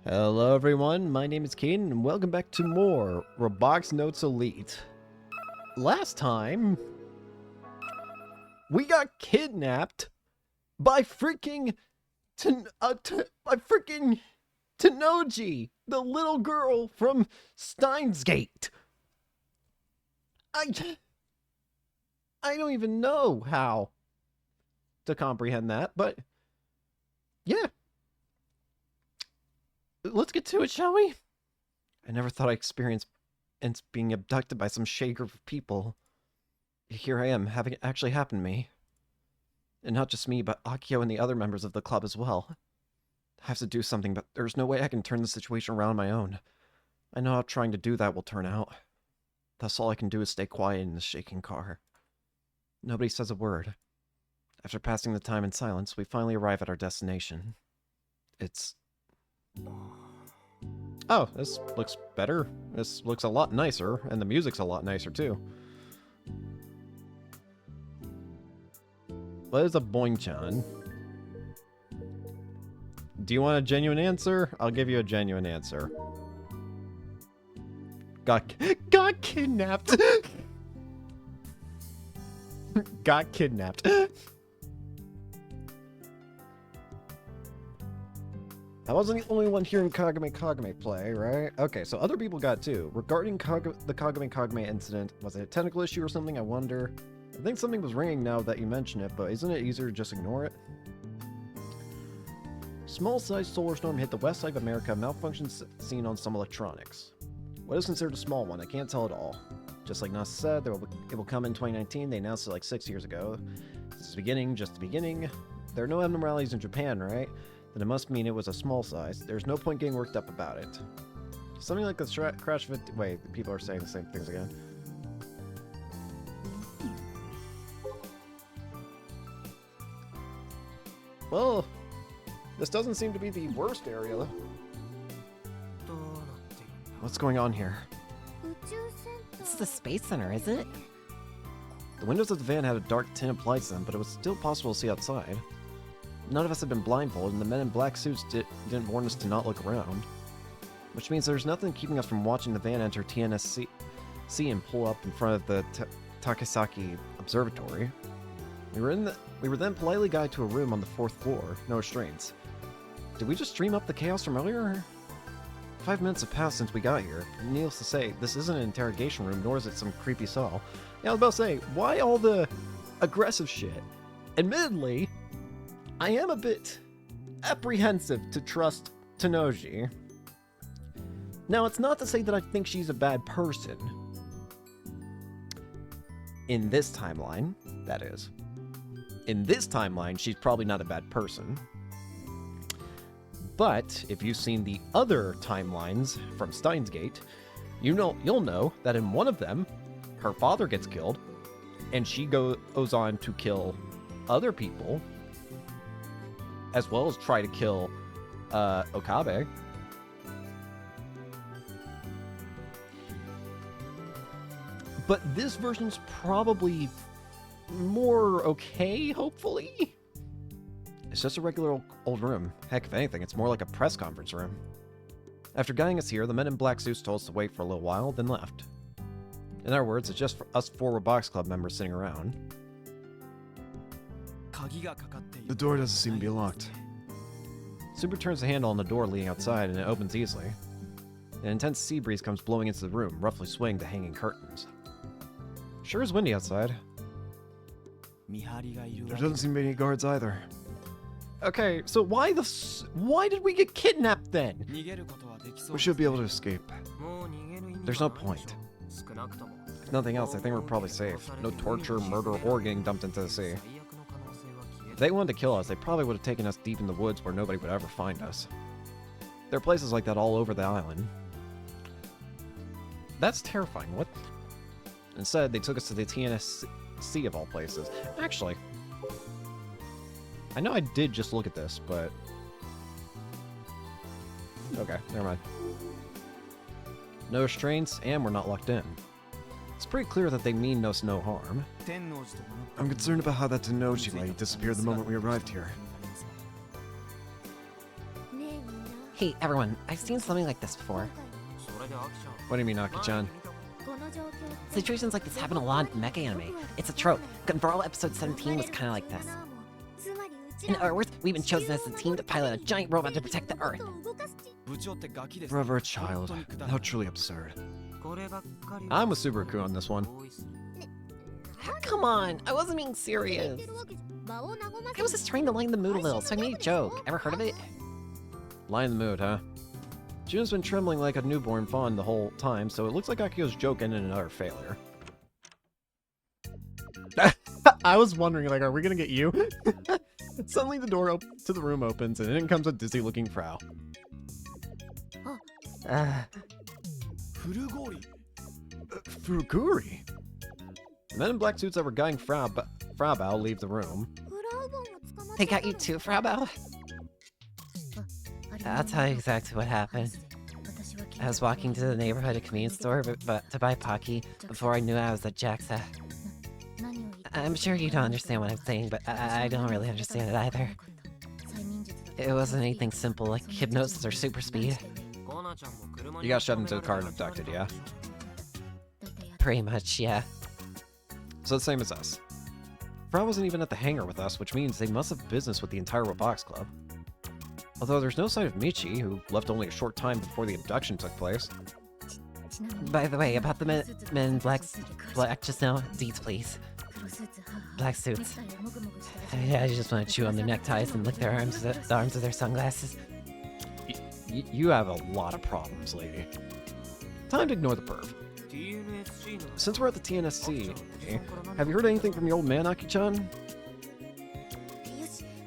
Hello everyone, my name is Caden, and welcome back to more Robotics Notes Elite. Last time, we got kidnapped by freaking Tanoji, the little girl from Steins Gate. I don't even know how to comprehend that, but yeah. Let's get to it, shall we? I never thought I'd experience being abducted by some shady group of people. Here I am, having it actually happen to me. And not just me, but Akio and the other members of the club as well. I have to do something, but there's no way I can turn the situation around on my own. I know how trying to do that will turn out. Thus all I can do is stay quiet in this shaking car. Nobody says a word. After passing the time in silence, we finally arrive at our destination. It's... Oh, this looks better. This looks a lot nicer, and the music's a lot nicer too. What is a boing-chan? Do you want a genuine answer? I'll give you a genuine answer. Got kidnapped. Got kidnapped. I wasn't the only one hearing Kagame play, right? Okay, so other people got too. Regarding the Kagame incident, was it a technical issue or something? I wonder. I think something was ringing now that you mention it, but isn't it easier to just ignore it? Small-sized solar storm hit the west side of America, malfunctions seen on some electronics. What is considered a small one? I can't tell at all. Just like NASA said, it will come in 2019. They announced it like 6 years ago. It's the beginning, just the beginning. There are no abnormalities in Japan, right? Then it must mean it was a small size. There's no point getting worked up about it. Something like the crash of it... Wait, people are saying the same things again. Well, this doesn't seem to be the worst area. What's going on here? It's the Space Center, is it? The windows of the van had a dark tint applied to them, but it was still possible to see outside. None of us had been blindfolded, and the men in black suits didn't warn us to not look around. Which means there's nothing keeping us from watching the van enter TNSC and pull up in front of the Takesaki Observatory. We were then politely guided to a room on the 4th floor, no restraints. Did we just dream up the chaos from earlier? 5 minutes have passed since we got here. Needless to say, this isn't an interrogation room, nor is it some creepy cell. Yeah, I was about to say, why all the aggressive shit? Admittedly, I am a bit apprehensive to trust Tanoji. Now, it's not to say that I think she's a bad person. In this timeline, that is. In this timeline, she's probably not a bad person. But if you've seen the other timelines from Steins Gate, you'll know that in one of them, her father gets killed, and she goes on to kill other people, as well as try to kill Okabe. But this version's probably more okay, hopefully? It's just a regular old room. Heck, if anything, it's more like a press conference room. After guiding us here, the men in black suits told us to wait for a little while, then left. In other words, it's just for us 4 Robotics Club members sitting around. The door doesn't seem to be locked. Super turns the handle on the door leading outside, and it opens easily. An intense sea breeze comes blowing into the room, roughly swaying the hanging curtains. Sure is windy outside. There doesn't seem to be any guards either. Okay, so why did we get kidnapped then? We should be able to escape. There's no point. If nothing else, I think we're probably safe. No torture, murder, or getting dumped into the sea. If they wanted to kill us, they probably would have taken us deep in the woods where nobody would ever find us. There are places like that all over the island. That's terrifying. What? Instead, they took us to the TNSC of all places. Actually, I know I did just look at this, but... Okay, never mind. No restraints, and we're not locked in. It's pretty clear that they mean us no harm. I'm concerned about how that Tanoji lady disappeared the moment we arrived here. Hey, everyone, I've seen something like this before. What do you mean, Aki-chan? Situations like this happen a lot in mecha anime. It's a trope. Gunbarl episode 17 was kinda like this. In other words, we've been chosen as the team to pilot a giant robot to protect the Earth. Forever a child. How truly absurd. I'm with Subaru on this one. Come on, I wasn't being serious. I was just trying to lighten the mood a little, so I made a joke. Ever heard of it? Lighten the mood, huh? Juno's been trembling like a newborn fawn the whole time, so it looks like Akio's joke ended in another failure. I was wondering, like, are we gonna get you? Suddenly the door to the room opens, and in comes a dizzy-looking Frau. Furuguri? The men in black suits that were guiding Frau Bao leave the room. They got you too, Frau Bao? I'll tell you exactly what happened. I was walking to the neighborhood convenience store to buy Pocky before I knew I was at JAXA. I'm sure you don't understand what I'm saying, but I don't really understand it either. It wasn't anything simple like hypnosis or super speed. You got shoved into the car and abducted, yeah? Pretty much, yeah. So the same as us. Frau wasn't even at the hangar with us, which means they must have business with the entire Robotics Club. Although there's no sign of Michi, who left only a short time before the abduction took place. By the way, about the men in black just now, deeds please. Black suits. I just want to chew on their neckties and lick their arms with the arms of their sunglasses. You have a lot of problems, lady. Time to ignore the perv. Since we're at the TNSC, have you heard anything from your old man, Aki-chan?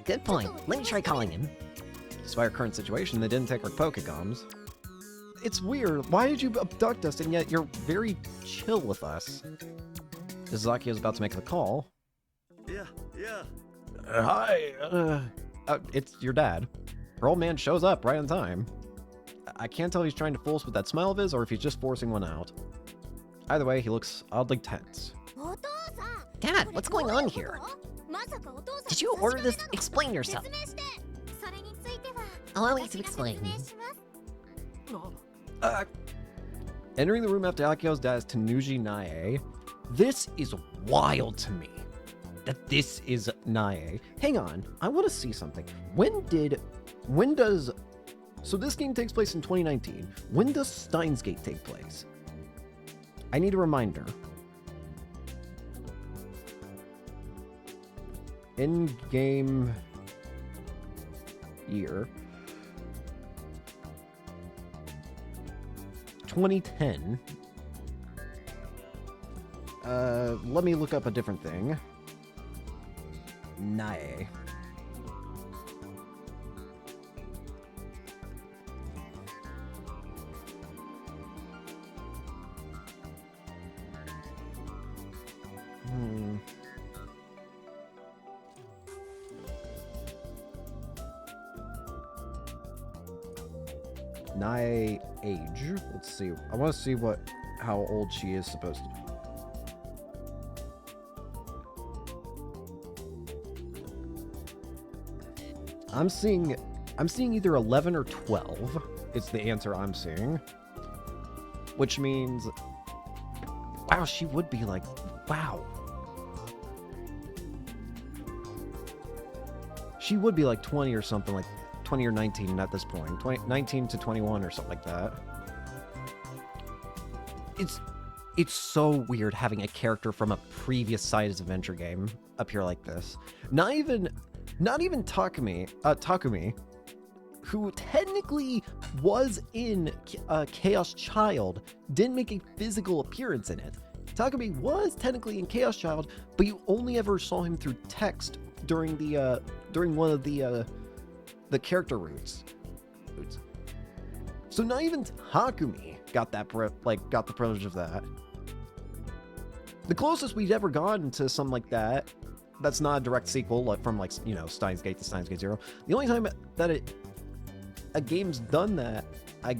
Good point. Let me try calling him. Despite our current situation, they didn't take our Pokegoms. It's weird. Why did you abduct us and yet you're very chill with us? Izaki is about to make the call. Yeah. Hi. It's your dad. Her old man shows up right on time. I can't tell if he's trying to fool us with that smile of his or if he's just forcing one out. Either way, he looks oddly tense. Dad, what's going on here? Did you order this? Explain yourself. Allow me to explain. Entering the room after Akio's dad is Tanuji Nae. This is wild to me. That this is Nae. Hang on, I want to see something. So this game takes place in 2019. When does Steins Gate take place? I need a reminder. In-game year. 2010. Let me look up a different thing. Nae. Nae age. Let's see. I want to see how old she is supposed to be. I'm seeing either 11 or 12. It's the answer I'm seeing. Which means, wow, she would be like, wow. She would be like 20 or something, like 20 or 19 at this point. 19 to 21 or something like that. It's so weird having a character from a previous Sidus Adventure game appear like this. Not even Takumi, who technically was in Chaos Child, didn't make a physical appearance in it. Takumi was technically in Chaos Child, but you only ever saw him through text during one of the character routes. So not even Takumi got the privilege of that. The closest we'd ever gotten to something like that, that's not a direct sequel from Steins Gate to Steins Gate 0. The only time that a game's done that, I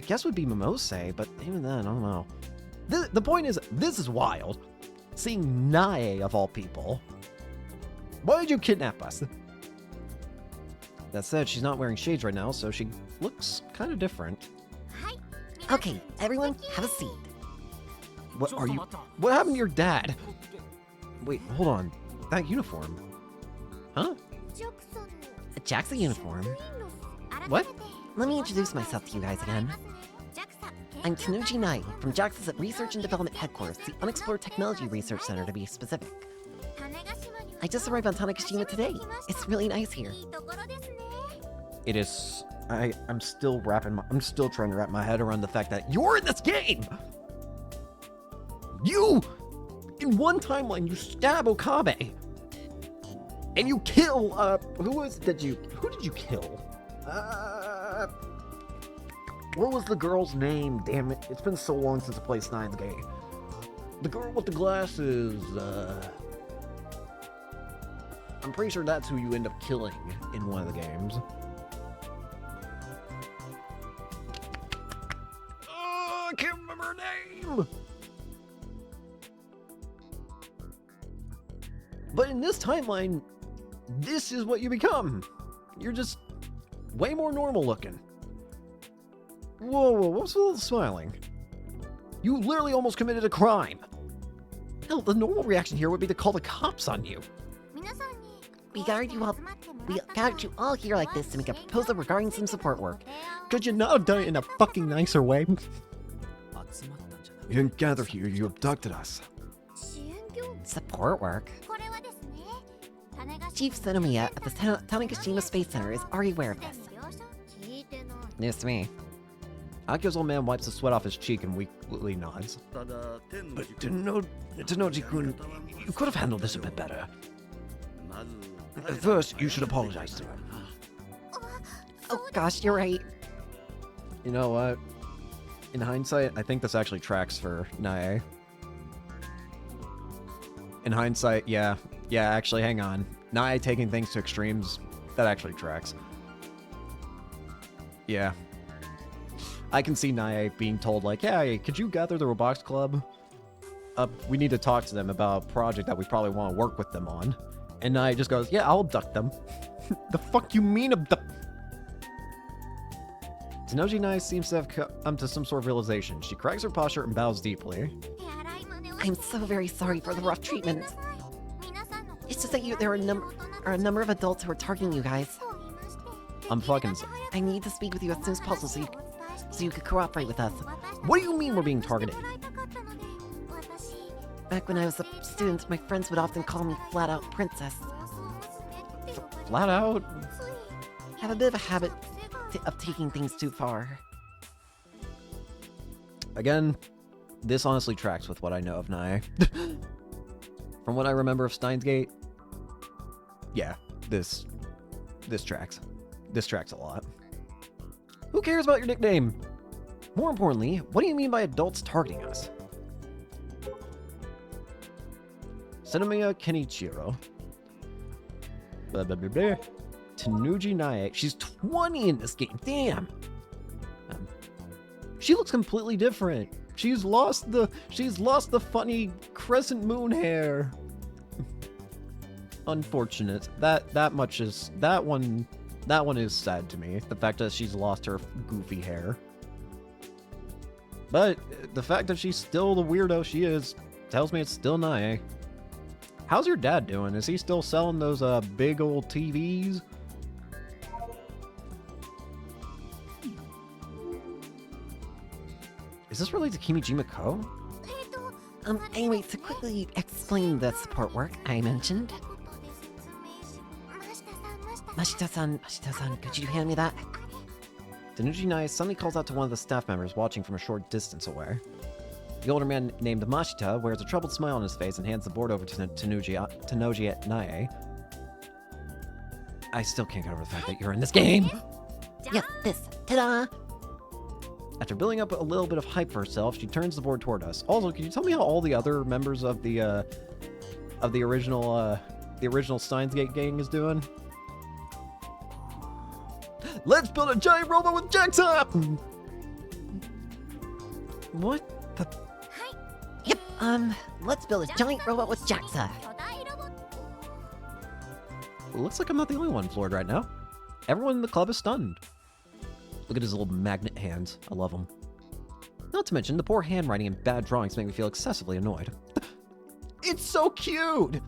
guess would be Momose, but even then, I don't know. The point is, this is wild. Seeing Nae of all people. Why did you kidnap us? That said, she's not wearing shades right now, so she looks kind of different. Okay, everyone, have a seat. What are you? What happened to your dad? Wait, hold on. That uniform. Huh? Jack's a uniform. What? Let me introduce myself to you guys again. I'm Tanuji Nai from JAXA's Research and Development Headquarters, the Unexplored Technology Research Center to be specific. I just arrived on Tanegashima today. It's really nice here. It is. I'm still trying to wrap my head around the fact that you're in this game. You, in one timeline, you stab Okabe, and you kill. Who did you kill? What was the girl's name? Damn it! It's been so long since I played Steins Gate. The girl with the glasses. I'm pretty sure that's who you end up killing in one of the games. I can't remember her name! But in this timeline, this is what you become. You're just way more normal looking. Whoa, what's with all the smiling? You literally almost committed a crime. Hell, the normal reaction here would be to call the cops on you. We gathered you all here like this to make a proposal regarding some support work. Could you not have done it in a fucking nicer way? You didn't gather here, you abducted us. Support work? Chief Senomiya at the Tanegashima Space Center is already aware of this. News to me. Akio's old man wipes the sweat off his cheek and weakly nods. But Tenoji-kun, you could have handled this a bit better. First, you should apologize to him. Oh gosh, you're right. You know what? In hindsight, I think this actually tracks for Nae. In hindsight, yeah, actually, hang on. Nae taking things to extremes, that actually tracks. Yeah. I can see Nae being told, like, yeah, hey, could you gather the Robotics Club? We need to talk to them about a project that we probably want to work with them on. And Nae just goes, yeah, I'll abduct them. The fuck you mean abduct? Tenoji Nae seems to have come to some sort of realization. She cracks her posture and bows deeply. I'm so very sorry for the rough treatment. It's just that there are a number of adults who are targeting you guys. I'm fucking sorry. I need to speak with you as soon as possible so you could cooperate with us. What do you mean we're being targeted? Back when I was a student, my friends would often call me flat-out princess. Flat out? I have a bit of a habit of taking things too far. Again, this honestly tracks with what I know of Nae. From what I remember of Steins Gate, yeah, this tracks. This tracks a lot. Who cares about your nickname? More importantly, what do you mean by adults targeting us? Senomiya Kenichiro. Blah, blah, blah, blah. Tanuji Nae. She's 20 in this game. Damn. She looks completely different. She's lost the funny crescent moon hair. Unfortunate. That one is sad to me. The fact that she's lost her goofy hair. But the fact that she's still the weirdo she is tells me it's still Nae. How's your dad doing? Is he still selling those big old TVs? Is this related to Kimijima Ko? Anyway, to quickly explain the support work I mentioned. Mashita-san, could you hand me that? Tanuji Nae suddenly calls out to one of the staff members watching from a short distance away. The older man named Mashita wears a troubled smile on his face and hands the board over to Tanuji Nae. I still can't get over the fact that you're in this game! Yes, this. Ta-da! After building up a little bit of hype for herself, she turns the board toward us. Also, can you tell me how all the other members of the original Steins Gate gang is doing? Let's build a giant robot with jacks up! What the? Yep, let's build a giant robot with JAXA. Looks like I'm not the only one floored right now. everyone in the club is stunned. Look at his little magnet hands. I love them. Not to mention, the poor handwriting and bad drawings make me feel excessively annoyed. It's so cute!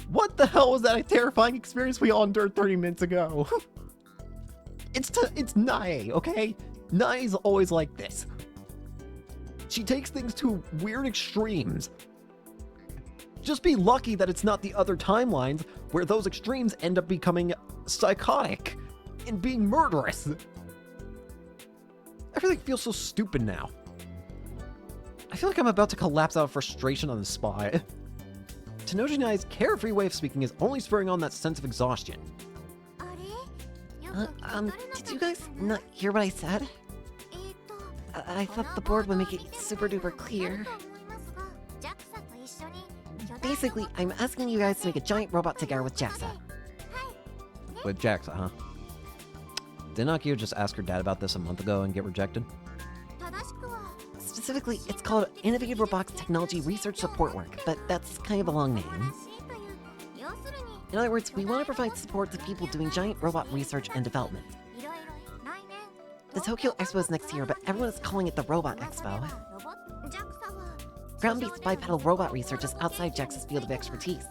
What the hell was that terrifying experience we all endured 30 minutes ago? It's Nae, okay? Nae's always like this. She takes things to weird extremes. Just be lucky that it's not the other timelines where those extremes end up becoming psychotic and being murderous. Everything feels so stupid now. I feel like I'm about to collapse out of frustration on the spot. Tenojinai's carefree way of speaking is only spurring on that sense of exhaustion. Did you guys not hear what I said? I thought the board would make it super duper clear. Basically, I'm asking you guys to make a giant robot together with JAXA. With JAXA, huh? Didn't Akio just ask her dad about this a month ago and get rejected? Specifically, it's called Innovative Robotics Technology Research Support Work, but that's kind of a long name. In other words, we want to provide support to people doing giant robot research and development. The Tokyo Expo is next year, but everyone is calling it the Robot Expo. Ground-based bipedal robot research is outside JAXA's field of expertise.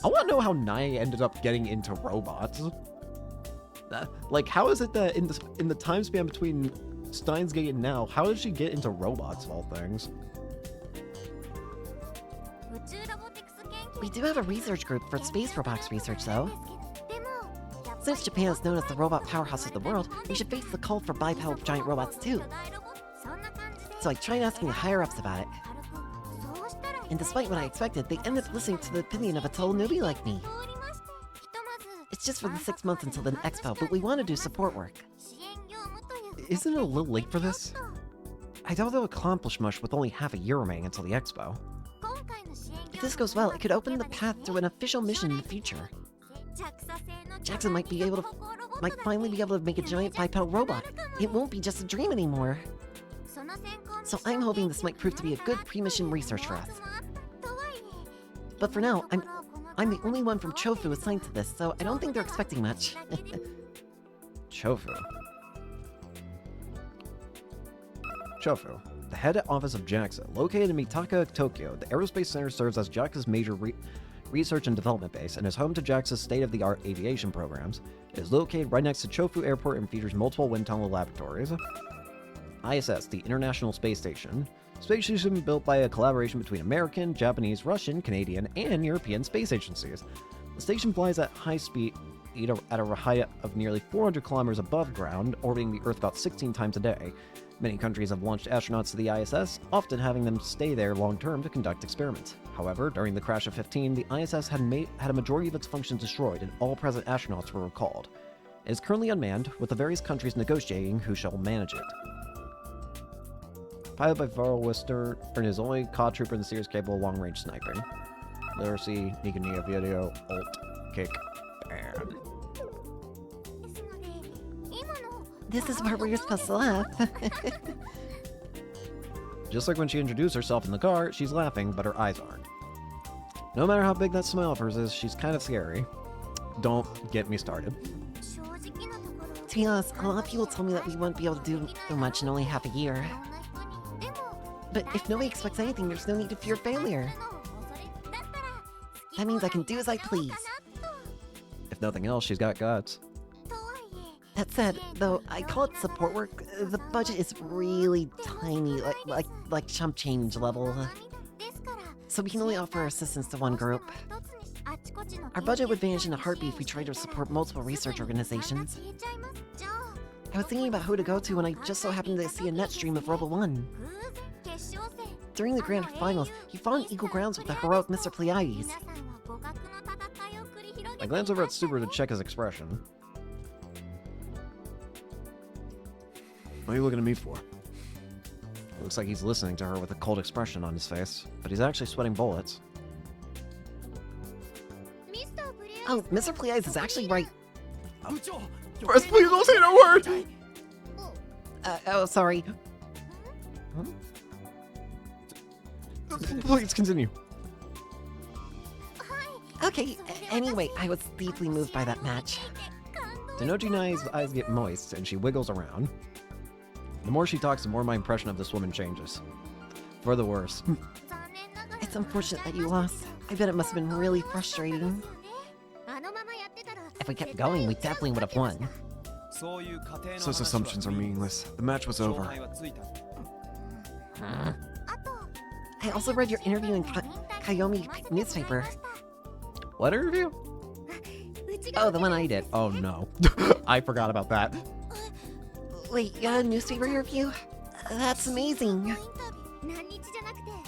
I want to know how Nae ended up getting into robots. Like, how is it that in the time span between Steins Gate and now, how did she get into robots of all things? We do have a research group for space robotics research, though. Since Japan is known as the robot powerhouse of the world, we should face the call for bipedal giant robots too. So I tried asking the higher-ups about it. And despite what I expected, they ended up listening to the opinion of a total newbie like me. It's just for the 6 months until the expo, but we want to do support work. Isn't it a little late for this? I doubt they'll accomplish much with only half a year remaining until the expo. If this goes well, it could open the path to an official mission in the future. JAXA might finally be able to make a giant bipedal robot. It won't be just a dream anymore. So I'm hoping this might prove to be a good pre-mission research for us. But for now, I'm the only one from Chofu assigned to this, so I don't think they're expecting much. Chofu. Chofu, the head office of JAXA, located in Mitaka, Tokyo. The Aerospace Center serves as JAXA's major research and development base and is home to JAXA's state-of-the-art aviation programs. It is located right next to Chofu Airport and features multiple wind tunnel laboratories. ISS, the International Space Station. Space station built by a collaboration between American, Japanese, Russian, Canadian, and European space agencies. The station flies at high speed at a height of nearly 400 kilometers above ground, orbiting the Earth about 16 times a day. Many countries have launched astronauts to the ISS, often having them stay there long-term to conduct experiments. However, during the crash of 15, the ISS had a majority of its functions destroyed and all present astronauts were recalled. It is currently unmanned, with the various countries negotiating who shall manage it. Piloted by Varl Wister, and is only COD trooper in the series capable of long-range sniping. Literacy, Nikania video, alt, kick, ban. This is where we're supposed to laugh. Just like when she introduced herself in the car, she's laughing, but her eyes aren't. No matter how big that smile of hers is, she's kind of scary. Don't get me started. To be honest, a lot of people told me that we wouldn't be able to do much in only half a year. But if nobody expects anything, there's no need to fear failure. That means I can do as I please. If nothing else, she's got guts. That said, though I call it support work, the budget is really tiny, like chump change level. So we can only offer assistance to one group. Our budget would vanish in a heartbeat if we tried to support multiple research organizations. I was thinking about who to go to when I just so happened to see a net stream of Robo 1. During the grand finals, he fought on equal grounds with the heroic Mr. Pleiades. I glance over at Super to check his expression. What are you looking at me for? Looks like he's listening to her with a cold expression on his face, but he's actually sweating bullets. Oh, Mr. Pleiades is actually right. First, please don't say that word! Oh, sorry. Please continue. Okay, anyway, I was deeply moved by that match. Denoji Nai's eyes get moist, and she wiggles around. The more she talks, the more my impression of this woman changes. For the worse. It's unfortunate that you lost. I bet it must have been really frustrating. If we kept going, we definitely would have won. Such assumptions are meaningless. The match was over. I also read your interview in Kiyomi newspaper. What interview? Oh, the one I did. Oh no. I forgot about that. Wait, you got a newspaper review? That's amazing.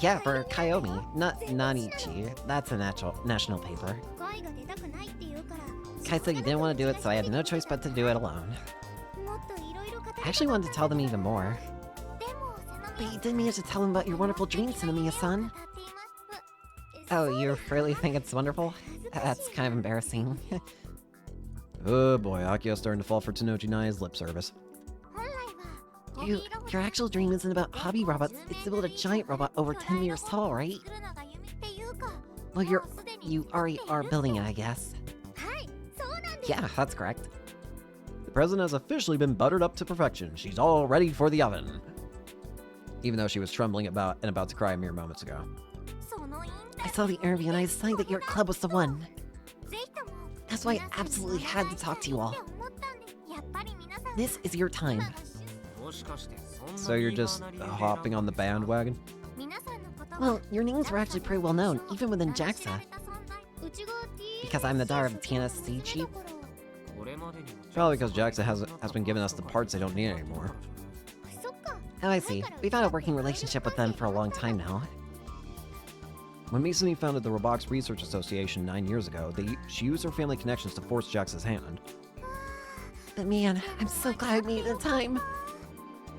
Yeah, for Kiyomi, not Nanichi. That's a national paper. Kai said you didn't want to do it, so I had no choice but to do it alone. I actually wanted to tell them even more. But you didn't manage to tell them about your wonderful dreams, Sinamiya-san. Oh, you really think it's wonderful? That's kind of embarrassing. Oh boy, Akio's starting to fall for Denoji Nai's lip service. Your actual dream isn't about hobby robots, it's to build a giant robot over 10 meters tall, right? Well, you already are building it, I guess. Yeah, that's correct. The present has officially been buttered up to perfection. She's all ready for the oven. Even though she was trembling about to cry mere moments ago. I saw the interview and I decided that your club was the one. That's why I absolutely had to talk to you all. This is your time. So you're just hopping on the bandwagon? Well, your names were actually pretty well known, even within JAXA. Because I'm the daughter of the TNSC chief. Probably because JAXA has been giving us the parts they don't need anymore. Oh, I see. We've had a working relationship with them for a long time now. When Misumi founded the Robotics Research Association 9 years ago, she used her family connections to force JAXA's hand. But man, I'm so glad I made it in time.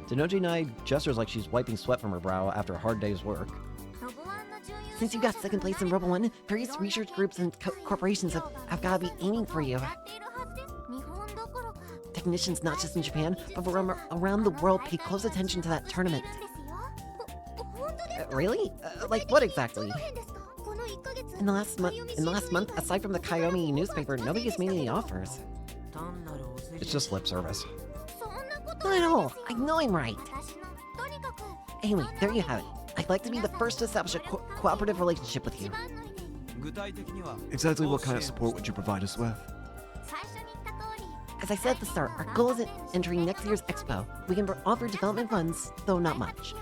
Denoji Nai gestures like she's wiping sweat from her brow after a hard day's work. Since you got second place in Robo 1, various research groups and corporations have got to be aiming for you. Technicians not just in Japan, but from around the world pay close attention to that tournament. Really? Like what exactly? In the last month, aside from the Kiyomi newspaper, nobody has made any offers. It's just lip service. Not at all. I know I'm right. Anyway, there you have it. I'd like to be the first to establish a cooperative relationship with you. Exactly what kind of support would you provide us with? As I said at the start, our goal is entering next year's expo. We can offer development funds, though not much.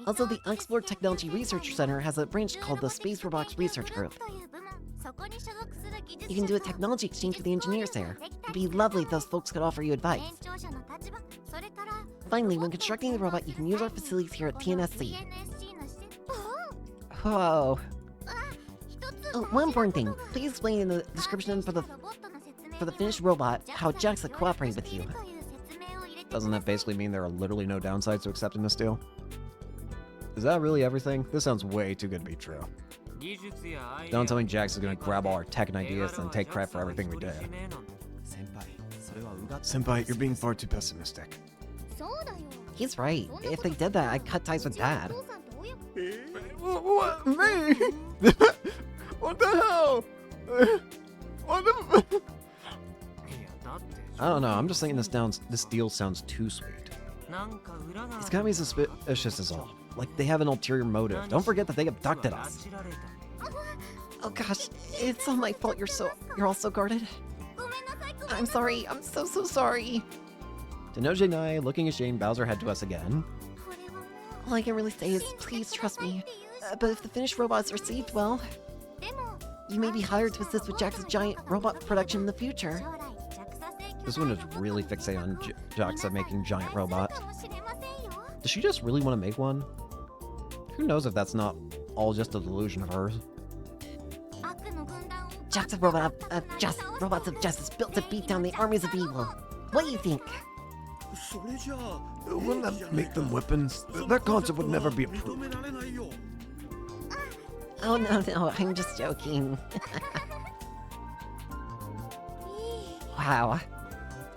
Also, the Unexplored Technology Research Center has a branch called the Space Robotics Research Group. You can do a technology exchange with the engineers there. It'd be lovely if those folks could offer you advice. Finally, when constructing the robot, you can use our facilities here at TNSC. Whoa. Oh, one important thing. Please explain in the description for the finished robot how JAXA cooperates with you. Doesn't that basically mean there are literally no downsides to accepting this deal? Is that really everything? This sounds way too good to be true. Don't tell me Jax is gonna grab all our tech and ideas and take credit for everything we did. Senpai, you're being far too pessimistic. He's right. If they did that, I'd cut ties with Dad. What? Me? What the hell? What the... I don't know, I'm just thinking this deal sounds too sweet. It's got me suspicious as all. Like they have an ulterior motive. Don't forget that they abducted us. Oh gosh, it's all my fault you're all so guarded. I'm sorry, I'm so sorry. Denoji Nai, looking ashamed, bows her head to us again. All I can really say is, please trust me. But if the finished robot is received well, you may be hired to assist with JAXA's giant robot production in the future. This one is really fixated on JAXA making giant robots. Does she just really want to make one? Who knows if that's not all just a delusion of hers? JAXA robots of justice built to beat down the armies of evil. What do you think? Wouldn't that make them weapons? That concept would never be approved. Oh no, I'm just joking. Wow.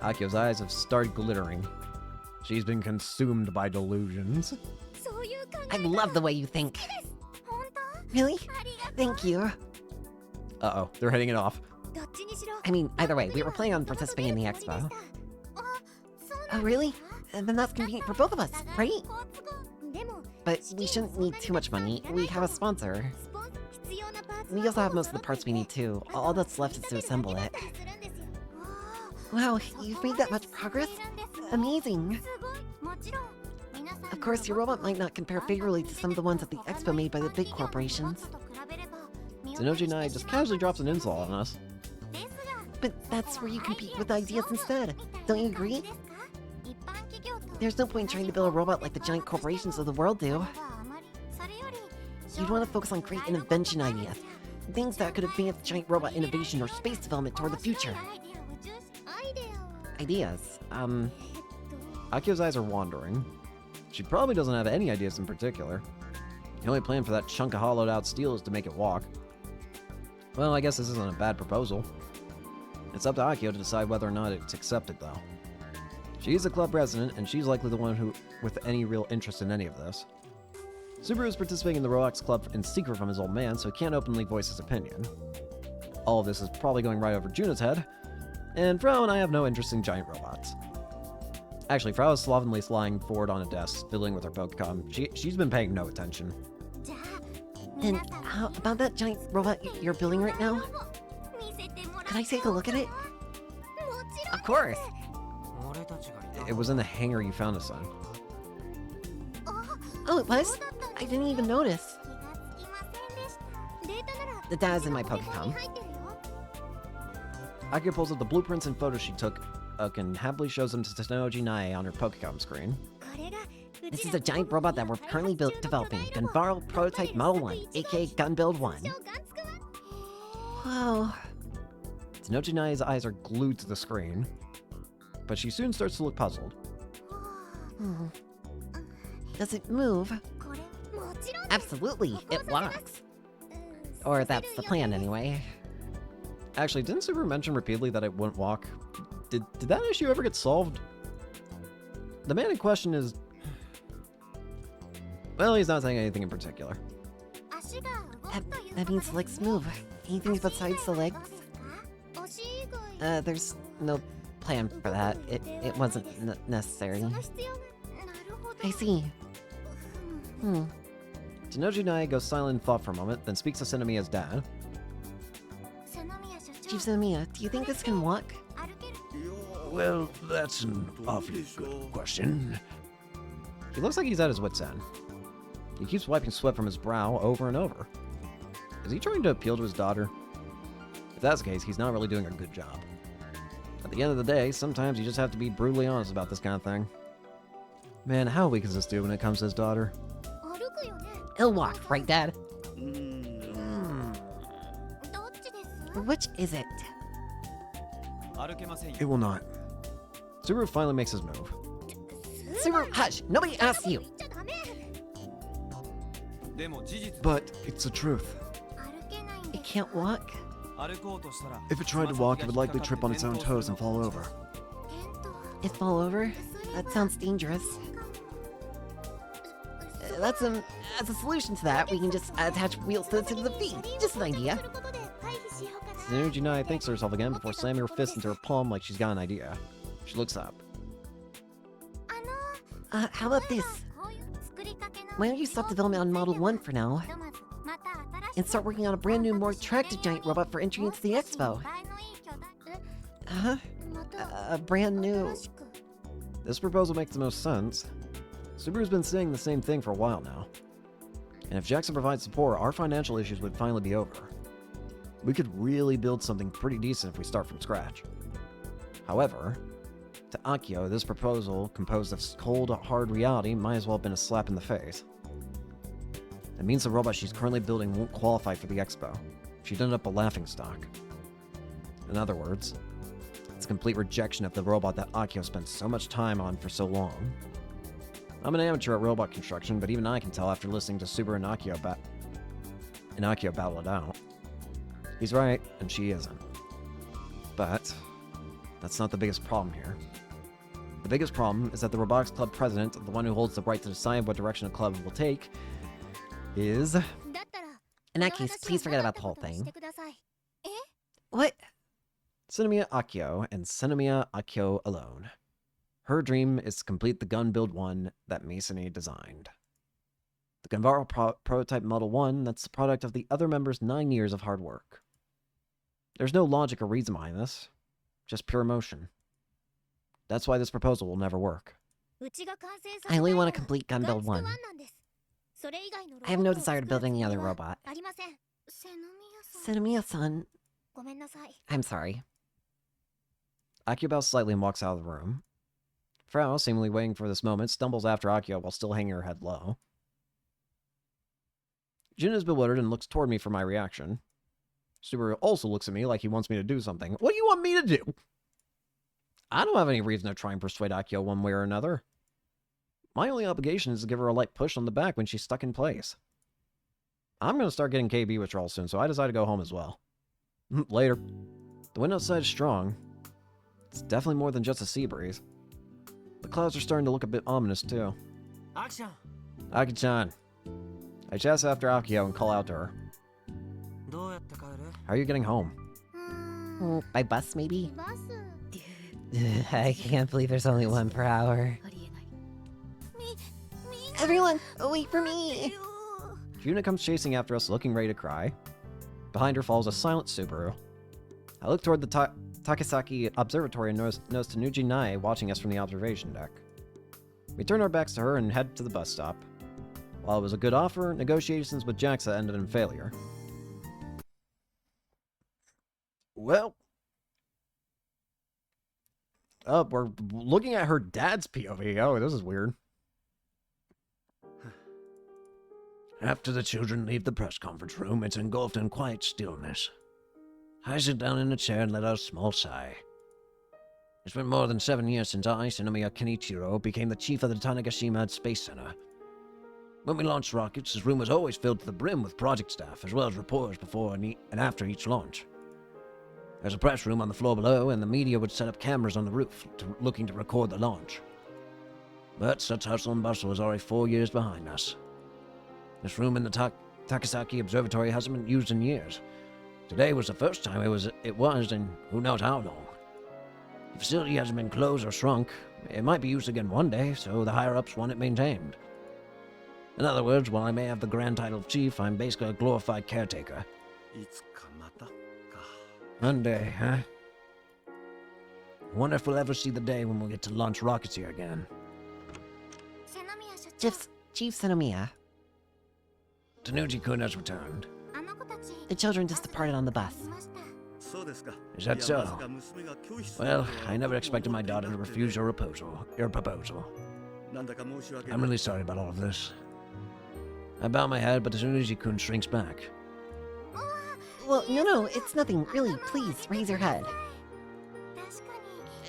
Akio's eyes have started glittering. She's been consumed by delusions. I love the way you think. Really? Thank you. Uh-oh, they're hitting it off. I mean, either way, we were planning on participating in the expo. Oh, really? Then that's convenient for both of us, right? But we shouldn't need too much money. We have a sponsor. We also have most of the parts we need too. All that's left is to assemble it. Wow, you've made that much progress? Amazing! Of course, your robot might not compare favorably to some of the ones at the expo made by the big corporations. Tsunoji Nai just casually drops an insult on us. But that's where you compete with ideas instead. Don't you agree? There's no point in trying to build a robot like the giant corporations of the world do. You'd want to focus on great invention ideas. Things that could advance giant robot innovation or space development toward the future. Ideas? Akio's eyes are wandering. She probably doesn't have any ideas in particular. The only plan for that chunk of hollowed out steel is to make it walk. Well, I guess this isn't a bad proposal. It's up to Akio to decide whether or not it's accepted, though. She's the club president, and she's likely the one who with any real interest in any of this. Subaru is participating in the Robotics Club in secret from his old man, so he can't openly voice his opinion. All of this is probably going right over Juna's head, and Frau and I have no interest in giant robots. Actually, Frau is slovenly lying forward on a desk, fiddling with her Pokecom. She's been paying no attention. And how about that giant robot you're building right now? Could I take a look at it? Of course! It was in the hangar you found us in. Oh, it was? I didn't even notice. The data's in my Pokecom. Akio pulls up the blueprints and photos she took and happily shows them to Tsunoji Nai on her Pokecom screen. This is a giant robot that we're currently developing. Gunbarrel Prototype Model 1, aka Gun Build 1. Whoa. Tsunoji Nai's eyes are glued to the screen, but she soon starts to look puzzled. Does it move? Absolutely, it walks. Or that's the plan anyway. Actually, didn't Subaru mention repeatedly that it wouldn't walk? Did that issue ever get solved? The man in question is... Well, he's not saying anything in particular. That means legs move. Anything besides the legs? There's no plan for that. It wasn't necessary. I see. Tsunoji Nai goes silent in thought for a moment, then speaks to Senomiya's dad. Chief Senomiya, do you think this can walk? Well, that's an awfully good question. He looks like he's at his wit's end. He keeps wiping sweat from his brow over and over. Is he trying to appeal to his daughter? If that's the case, he's not really doing a good job. At the end of the day, sometimes you just have to be brutally honest about this kind of thing. Man, how weak is this dude when it comes to his daughter? He'll walk, right, Dad? Which is it? It will not. Subaru finally makes his move. Subaru, hush! Nobody asked you! But it's the truth. It can't walk? If it tried to walk, it would likely trip on its own toes and fall over. It fall over? That sounds dangerous. As a solution to that, we can just attach wheels to the tip of the feet. Just an idea. Tsunoji Nai thinks to herself again before slamming her fist into her palm like she's got an idea. She looks up. How about this? Why don't you stop development on Model 1 for now? And start working on a brand new, more attractive giant robot for entry into the expo. Huh? A brand new... This proposal makes the most sense. Subaru's been saying the same thing for a while now. And if Jackson provides support, our financial issues would finally be over. We could really build something pretty decent if we start from scratch. However, to Akio, this proposal, composed of cold, hard reality, might as well have been a slap in the face. It means the robot she's currently building won't qualify for the expo. She'd end up a laughingstock. In other words, it's a complete rejection of the robot that Akio spent so much time on for so long. I'm an amateur at robot construction, but even I can tell after listening to Subaru and Akio battle it out. He's right, and she isn't. But that's not the biggest problem here. The biggest problem is that the Robotics Club president, the one who holds the right to decide what direction a club will take, is... In that case, please forget about the whole thing. What? Tsunomiya Akio, and Tsunomiya Akio alone. Her dream is to complete the gun build 1 that Masone designed. The Gunvaro Prototype Model 1 that's the product of the other members' 9 years of hard work. There's no logic or reason behind this, just pure emotion. That's why this proposal will never work. I only want to complete gun build 1. I have no desire to build any other robot. Tsunomiya-san. I'm sorry. Akio bows slightly and walks out of the room. Frau, seemingly waiting for this moment, stumbles after Akio while still hanging her head low. Jin is bewildered and looks toward me for my reaction. Subaru also looks at me like he wants me to do something. What do you want me to do? I don't have any reason to try and persuade Akio one way or another. My only obligation is to give her a light push on the back when she's stuck in place. I'm going to start getting KB withdrawals soon, so I decide to go home as well. Later. The wind outside is strong. It's definitely more than just a sea breeze. The clouds are starting to look a bit ominous, too. Aki-chan. I chase after Akio and call out to her. How are you getting home? By bus, maybe? I can't believe there's only one per hour. Everyone, wait for me! Juna comes chasing after us, looking ready to cry. Behind her falls a silent Subaru. I look toward the Takasaki Observatory and notice Tanuji Nae watching us from the observation deck. We turn our backs to her and head to the bus stop. While it was a good offer, negotiations with JAXA ended in failure. Well... we're looking at her dad's POV. Oh, this is weird. After the children leave the press conference room, it's engulfed in quiet stillness. I sit down in a chair and let out a small sigh. It's been more than 7 years since I, Shinomiya Kenichiro, became the chief of the Tanegashima Space Center. When we launched rockets, this room was always filled to the brim with project staff, as well as reporters before and after each launch. There's a press room on the floor below, and the media would set up cameras on the roof, looking to record the launch. But such hustle and bustle is already 4 years behind us. This room in the Takasaki Observatory hasn't been used in years. Today was the first time it was in who knows how long. The facility hasn't been closed or shrunk. It might be used again one day, so the higher-ups want it maintained. In other words, while I may have the grand title of chief, I'm basically a glorified caretaker. One day, huh? I wonder if we'll ever see the day when we'll get to launch rockets here again. Chief Tsunomiya. Tanuji-kun has returned. The children just departed on the bus. Is that so? Well, I never expected my daughter to refuse your proposal. I'm really sorry about all of this. I bow my head, but Tanuji-kun shrinks back. Well, no, it's nothing. Really, please, raise your head.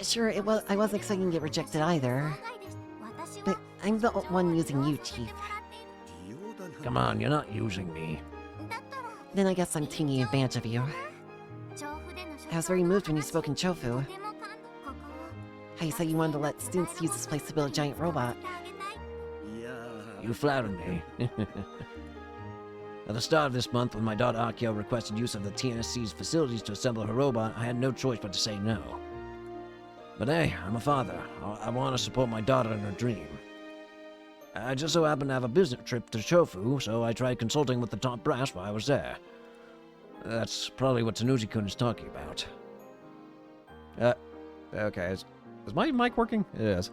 Sure, I wasn't expecting to get rejected either. But I'm the one using you, Chief. Come on, you're not using me. Then I guess I'm taking advantage of you. I was very moved when you spoke in Chofu. How you said you wanted to let students use this place to build a giant robot. You flattered me. At the start of this month, when my daughter Akio requested use of the TNSC's facilities to assemble her robot, I had no choice but to say no. But hey, I'm a father. I want to support my daughter in her dream. I just so happened to have a business trip to Chofu, so I tried consulting with the top brass while I was there. That's probably what Tanuji-kun is talking about. Okay, is my mic working? It is.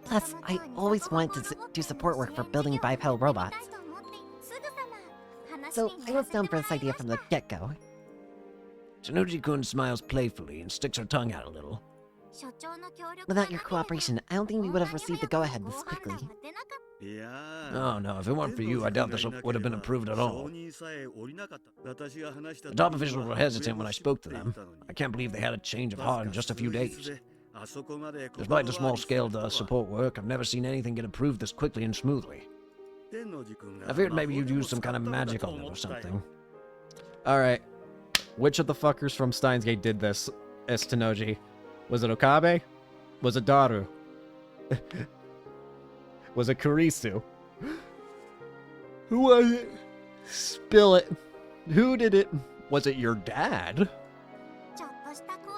Plus, I always wanted to do support work for building bipedal robots. So I was down for this idea from the get-go. Tanuji-kun smiles playfully and sticks her tongue out a little. Without your cooperation, I don't think we would have received the go-ahead this quickly. Oh no, if it weren't for you, I doubt this would have been approved at all. The top officials were hesitant when I spoke to them. I can't believe they had a change of heart in just a few days. Despite the small scale of the support work, I've never seen anything get approved this quickly and smoothly. I feared maybe you'd use some kind of magic on it or something. Alright. Which of the fuckers from Steins Gate did this as Tanoji? Was it Okabe? Was it Daru? Was it Kurisu? Who was it? Spill it. Who did it? Was it your dad?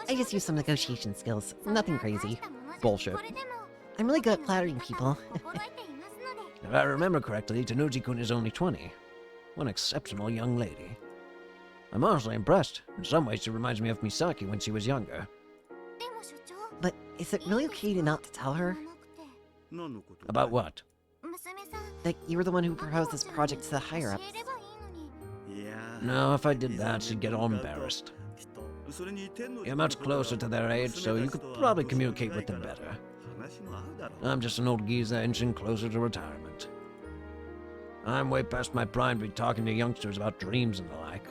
I just used some negotiation skills. Nothing crazy. Bullshit. I'm really good at flattering people. If I remember correctly, Tanuji-kun is only 20. One exceptional young lady. I'm honestly impressed. In some ways, she reminds me of Misaki when she was younger. But is it really okay to not to tell her? About what? That you were the one who proposed this project to the higher-ups? No, if I did that, she'd get all embarrassed. You're much closer to their age, so you could probably communicate with them better. I'm just an old geezer inching closer to retirement. I'm way past my prime to be talking to youngsters about dreams and the like.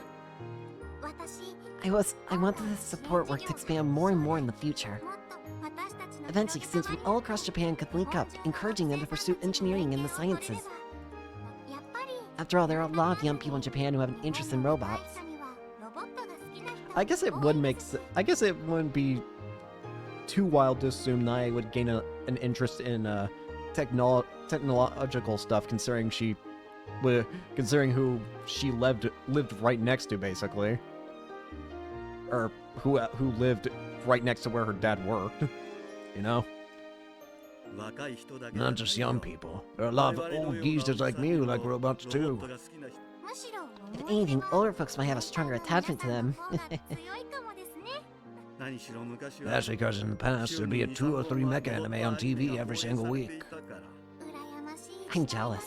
I wanted this support work to expand more and more in the future. Eventually, students from all across Japan could link up, encouraging them to pursue engineering and the sciences. After all, there are a lot of young people in Japan who have an interest in robots. I guess it would make I guess it wouldn't be too wild to assume Nae would gain an interest in technological stuff, considering who she lived right next to, basically, or who lived right next to where her dad worked. You know. Not just young people. There are a lot of old geezers like me who like robots too. If anything, older folks might have a stronger attachment to them. That's because in the past there'd be a 2 or 3 mecha anime on TV every single week. I'm jealous.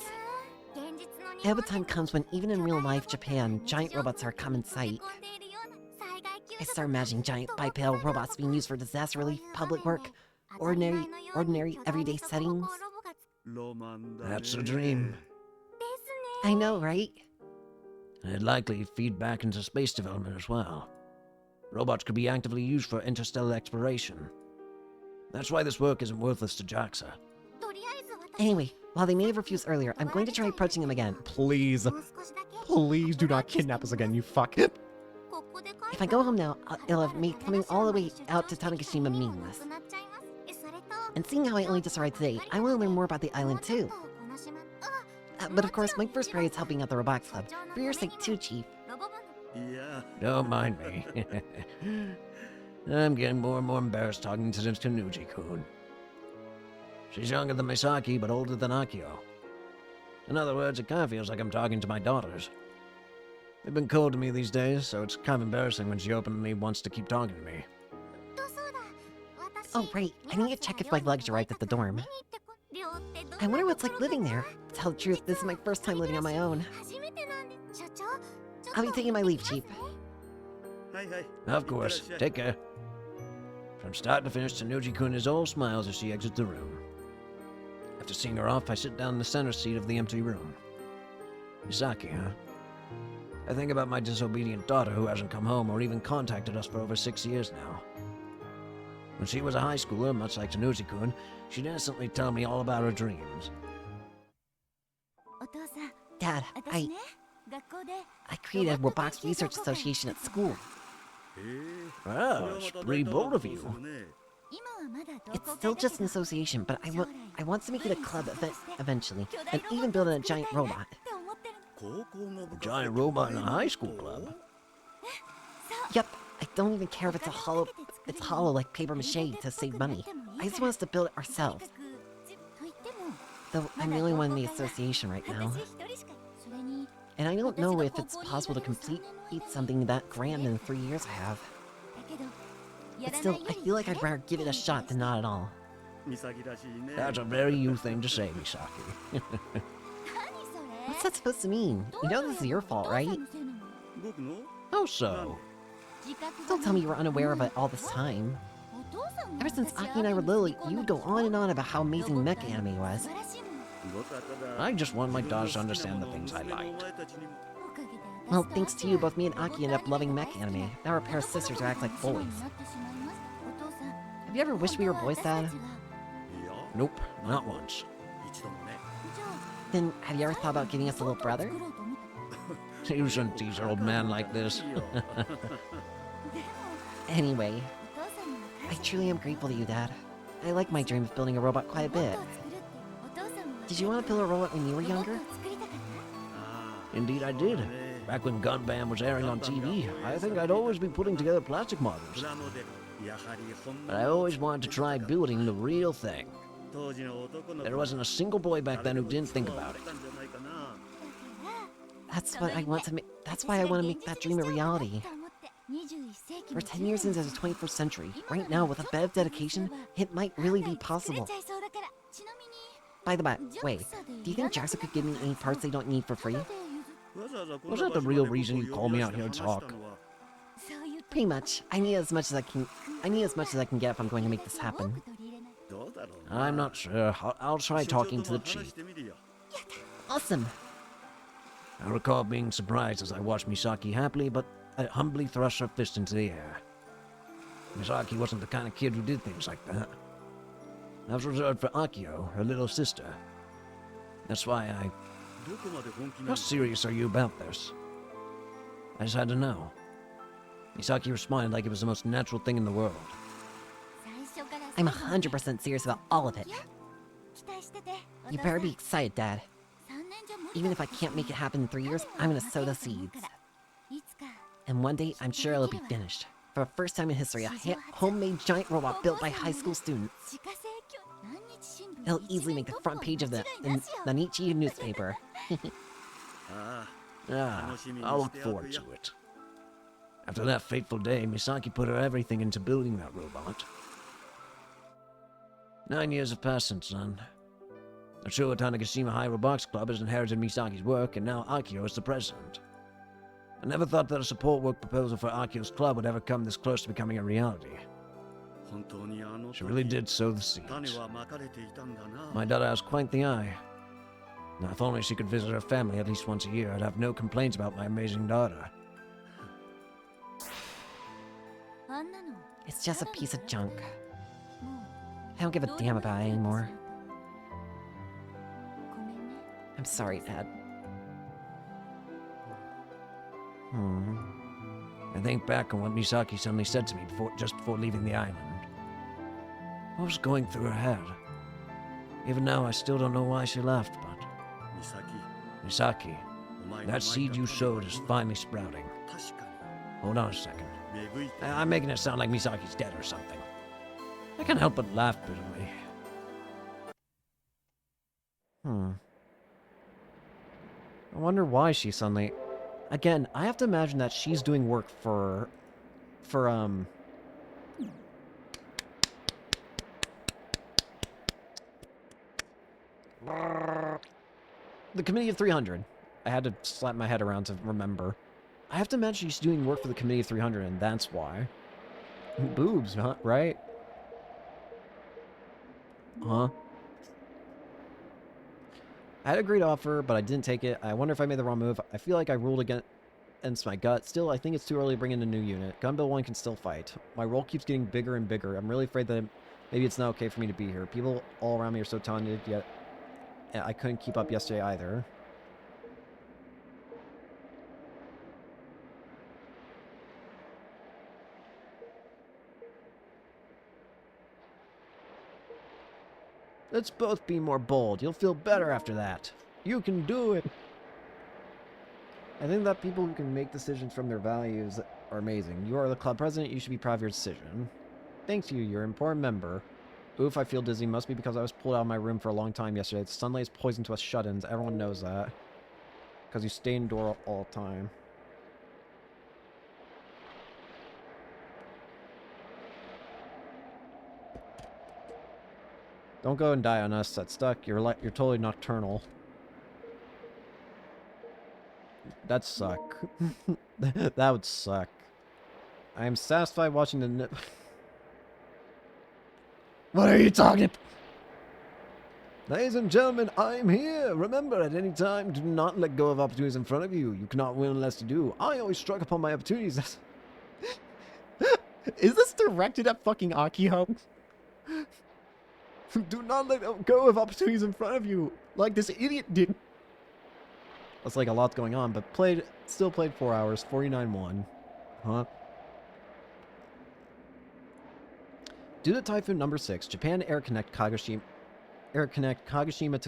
I hope a time comes when even in real life Japan, giant robots are a common sight. I start imagining giant bipedal robots being used for disaster relief, public work, ordinary everyday settings. That's a dream. I know, right? It'd likely feed back into space development as well. Robots could be actively used for interstellar exploration. That's why this work isn't worthless to JAXA. Anyway, while they may have refused earlier, I'm going to try approaching them again. Please. Please do not kidnap us again, you fuck. If I go home now, it'll have made coming all the way out to Tanegashima meaningless. And seeing how I only just arrived today, I want to learn more about the island too. But of course, my first priority is helping out the Robotics Club. For your sake too, Chief. Don't mind me. I'm getting more and more embarrassed talking to this Tanuji-kun. She's younger than Misaki, but older than Akio. In other words, it kind of feels like I'm talking to my daughters. They've been cold to me these days, so it's kind of embarrassing when she openly wants to keep talking to me. Oh, right. I need to check if my luggage arrived at the dorm. I wonder what it's like living there. To tell the truth, this is my first time living on my own. I'll be taking my leave, Chief. Of course. Take care. From start to finish, Tanuji-kun is all smiles as she exits the room. After seeing her off, I sit down in the center seat of the empty room. Misaki, huh? I think about my disobedient daughter who hasn't come home or even contacted us for over 6 years now. When she was a high schooler, much like Tanuji-kun, she'd innocently tell me all about her dreams. Dad, I created a Robotics Research Association at school. Well, it's pretty bold of you. It's still just an association, but I want to make it a club eventually, and even build a giant robot. A giant robot in a high school club? Yep, I don't even care if it's hollow like paper mache to save money. I just want us to build it ourselves. Though I'm really wanting the association right now. And I don't know if it's possible to complete something that grand in the 3 years I have. But still, I feel like I'd rather give it a shot than not at all. That's a very you thing to say, Misaki. What's that supposed to mean? You know this is your fault, right? How so? Don't tell me you were unaware of it all this time. Ever since Aki and I were little, you would go on and on about how amazing mecha anime was. I just want my daughters to understand the things I liked. Well, thanks to you, both me and Aki ended up loving mecha anime. Now we're a pair of sisters who act like boys. Have you ever wished we were boys, Dad? Nope, not once. Then, have you ever thought about giving us a little brother? You shouldn't tease an old man like this. Anyway, I truly am grateful to you, Dad. I like my dream of building a robot quite a bit. Did you want to build a robot when you were younger? Indeed I did. Back when Gunbam was airing on TV, I think I'd always be putting together plastic models. But I always wanted to try building the real thing. There wasn't a single boy back then who didn't think about it. That's what I want to make. That's why I want to make that dream a reality. We're 10 years into the 21st century. Right now, with a bit of dedication, it might really be possible. By the way, do you think JAXA could give me any parts they don't need for free? Was that the real reason you called me out here to talk? Pretty much. I need as much as I can. I need as much as I can get if I'm going to make this happen. I'm not sure. I'll try talking to the chief. Awesome. I recall being surprised as I watched Misaki happily but humbly thrust her fist into the air. Misaki wasn't the kind of kid who did things like that. That was reserved for Akio, her little sister. That's why I... How serious are you about this? I just had to know. Misaki responded like it was the most natural thing in the world. I'm 100% serious about all of it. You better be excited, Dad. Even if I can't make it happen in 3 years, I'm gonna sow the seeds. And one day, I'm sure it'll be finished. For the first time in history, a homemade giant robot built by high school students. It'll easily make the front page of the Nanichi newspaper. I'll look forward to it. After that fateful day, Misaki put her everything into building that robot. 9 years have passed since then. The Showa Tanegashima High Robotics Club has inherited Misaki's work, and now Akio is the president. I never thought that a support work proposal for Akio's club would ever come this close to becoming a reality. She really did sow the seeds. My daughter has quite the eye. Now, if only she could visit her family at least once a year, I'd have no complaints about my amazing daughter. It's just a piece of junk. I don't give a damn about it anymore. I'm sorry, Dad. I think back on what Misaki suddenly said to me just before leaving the island. What was going through her head? Even now, I still don't know why she left, but... Misaki, that seed you sowed is finally sprouting. Hold on a second. I'm making it sound like Misaki's dead or something. I can't help but laugh bitterly. I wonder why she suddenly... Again, I have to imagine that she's doing work for the Committee of 300. I had to slap my head around to remember. I have to imagine she's doing work for the Committee of 300, and that's why. Boobs, huh? Right? Huh? I had a great offer, but I didn't take it. I wonder if I made the wrong move. I feel like I ruled against my gut. Still, I think it's too early to bring in a new unit. Gunbill 1 can still fight. My role keeps getting bigger and bigger. I'm really afraid that maybe it's not okay for me to be here. People all around me are so talented, yet I couldn't keep up yesterday either. Let's both be more bold. You'll feel better after that. You can do it. I think that people who can make decisions from their values are amazing. You are the club president. You should be proud of your decision. Thanks to you. You're an important member. Oof, I feel dizzy. Must be because I was pulled out of my room for a long time yesterday. The sunlight is poison to us shut-ins. Everyone knows that. Because you stay indoor all the time. Don't go and die on us. That's stuck. You're totally nocturnal. That'd suck. That would suck. I am satisfied watching the... What are you talking about? Ladies and gentlemen, I'm here. Remember, at any time, do not let go of opportunities in front of you. You cannot win unless you do. I always strike upon my opportunities. Is this directed at fucking Akio? Do not let go of opportunities in front of you, like this idiot did. That's like a lot's going on, but still played 4 hours, 49-1. Huh? Due to Typhoon number 6, Japan Air Connect Kagoshima to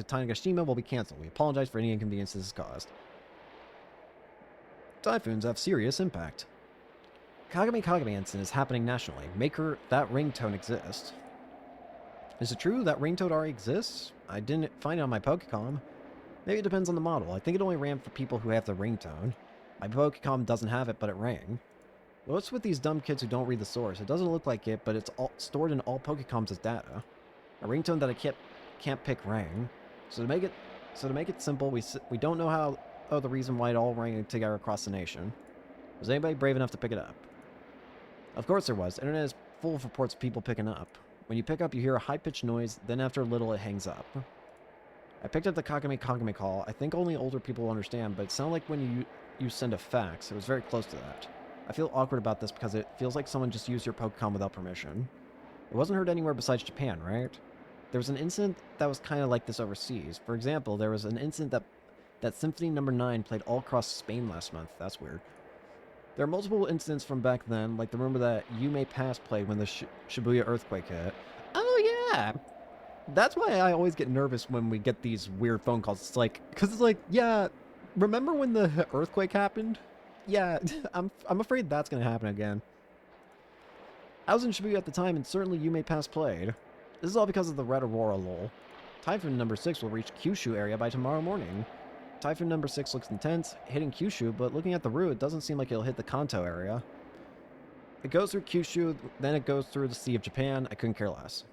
Tanegashima will be cancelled. We apologize for any inconvenience this has caused. Typhoons have serious impact. Kagami Kagami incident is happening nationally. Maker, that ringtone exists. Is it true that ringtone already exists? I didn't find it on my Pokecom. Maybe it depends on the model. I think it only ran for people who have the ringtone. My Pokecom doesn't have it, but it rang. What's with these dumb kids who don't read the source? It doesn't look like it, but it's all stored in all Pokecoms as data. A ringtone that I can't pick rang. So to make it simple, we don't know the reason why it all rang together across the nation. Was anybody brave enough to pick it up? Of course there was. The internet is full of reports of people picking up. When you pick up, you hear a high-pitched noise, then after a little, it hangs up. I picked up the Kagami Kagami call. I think only older people will understand, but it sounded like when you send a fax. It was very close to that. I feel awkward about this because it feels like someone just used your Pokecom without permission. It wasn't heard anywhere besides Japan, right? There was an incident that was kind of like this overseas. For example, there was an incident that Symphony No. 9 played all across Spain last month. That's weird. There are multiple incidents from back then, like the rumor that You May Pass played when the Shibuya earthquake hit. Oh yeah! That's why I always get nervous when we get these weird phone calls. It's like, because it's like, yeah, remember when the earthquake happened? Yeah, I'm afraid that's going to happen again. I was in Shibuya at the time, and certainly You May Pass played. This is all because of the Red Aurora lol. Typhoon number 6 will reach Kyushu area by tomorrow morning. Typhoon number 6 looks intense, hitting Kyushu, but looking at the route, it doesn't seem like it'll hit the Kanto area. It goes through Kyushu, then it goes through the Sea of Japan. I couldn't care less.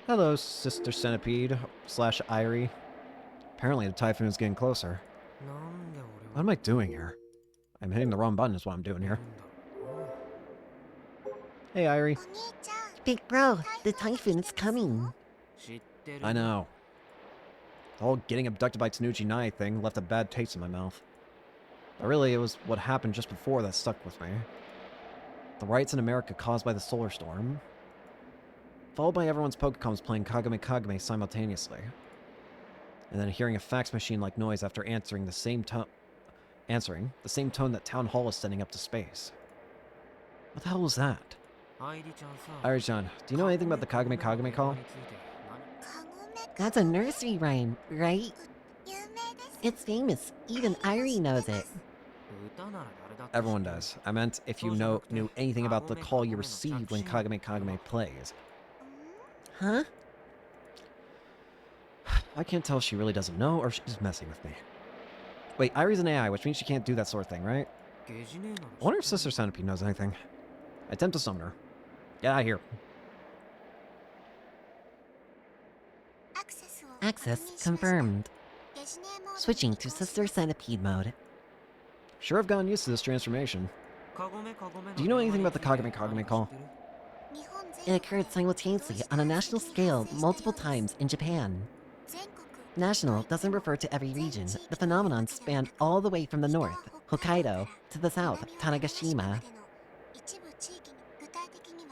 Hello, Sister Centipede / Irie. Apparently the typhoon is getting closer. What am I doing here? I'm hitting the wrong button is what I'm doing here. Hey, Irie. Big bro, the typhoon is coming. I know. The whole getting abducted by Tanuchi Nai thing left a bad taste in my mouth. But really, it was what happened just before that stuck with me. The riots in America caused by the solar storm. Followed by everyone's Pokecoms playing Kagami Kagami simultaneously. And then hearing a fax machine-like noise after answering the same tone that Town Hall is sending up to space. What the hell was that? Irie-chan, do you know anything about the Kagami Kagami call? That's a nursery rhyme, right? It's famous. Even Irie knows it. Everyone does. I meant if you knew anything about the call you received when Kagami Kagami plays. Huh? I can't tell if she really doesn't know or if she's messing with me. Wait, Irie's an AI, which means she can't do that sort of thing, right? I wonder if Sister Centipede knows anything. I attempt to summon her. Get out of here. Access confirmed. Switching to Sister Centipede mode. Sure, I've gotten used to this transformation. Do you know anything about the Kagami Kagami call? It occurred simultaneously on a national scale multiple times in Japan. National doesn't refer to every region. The phenomenon spanned all the way from the north, Hokkaido, to the south, Tanegashima.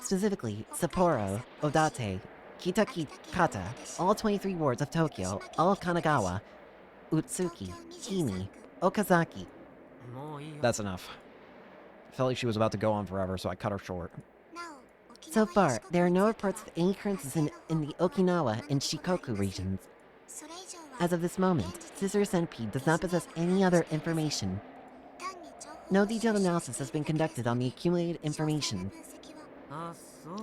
Specifically, Sapporo, Odate, Kitakata, all 23 wards of Tokyo, all of Kanagawa, Utsuki, Kimi, Okazaki. That's enough. I felt like she was about to go on forever, so I cut her short. So far, there are no reports of any occurrences in the Okinawa and Shikoku regions. As of this moment, Sister Centipede does not possess any other information. No detailed analysis has been conducted on the accumulated information.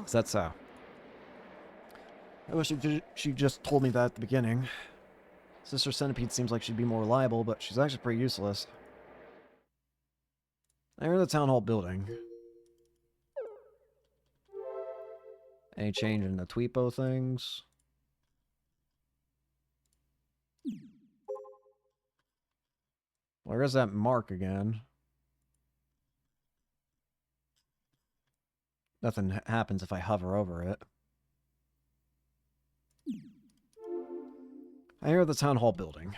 Is that so? I wish she just told me that at the beginning. Sister Centipede seems like she'd be more reliable, but she's actually pretty useless. I enter the town hall building. Any change in the Tweepo things? Where is that mark again? Nothing happens if I hover over it. I enter the town hall building.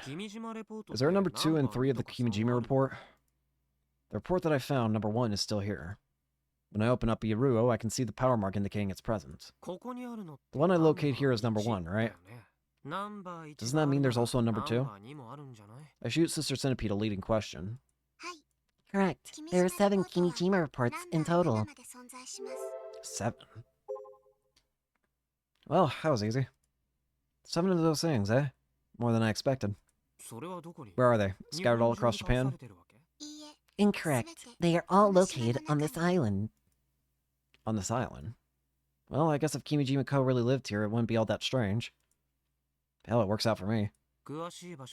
Is there a number 2 and 3 of the Kimijima report? The report that I found, number 1, is still here. When I open up Iruo, I can see the power mark indicating its presence. The one I locate here is number 1, right? Doesn't that mean there's also a number 2? I shoot Sister Centipede a leading question. Correct. There are 7 Kimijima reports in total. 7? Well, that was easy. 7 of those things, eh? More than I expected. Where are they? Scattered all across Japan? Incorrect. They are all located on this island. On this island? Well, I guess if Kimijima Co. really lived here, it wouldn't be all that strange. Hell, it works out for me.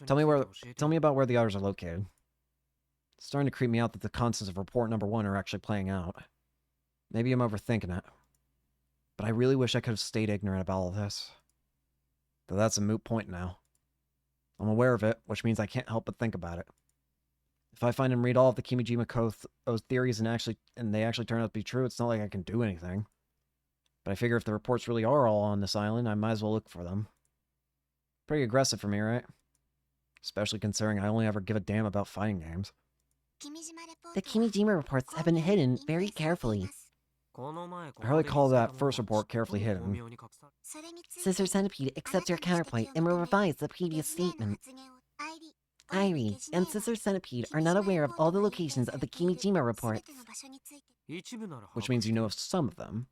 Tell me about where the others are located. It's starting to creep me out that the contents of report number 1 are actually playing out. Maybe I'm overthinking it. But I really wish I could have stayed ignorant about all this. Though that's a moot point now. I'm aware of it, which means I can't help but think about it. If I find and read all of the Kimijima Co.'s theories and they actually turn out to be true, it's not like I can do anything. But I figure if the reports really are all on this island, I might as well look for them. Pretty aggressive for me, right? Especially considering I only ever give a damn about fighting games. The Kimijima reports have been hidden very carefully. I hardly call that first report carefully hidden. Scissor Centipede accepts your counterpoint and will revise the previous statement. Irie and Scissor Centipede are not aware of all the locations of the Kimijima reports. Which means you know of some of them.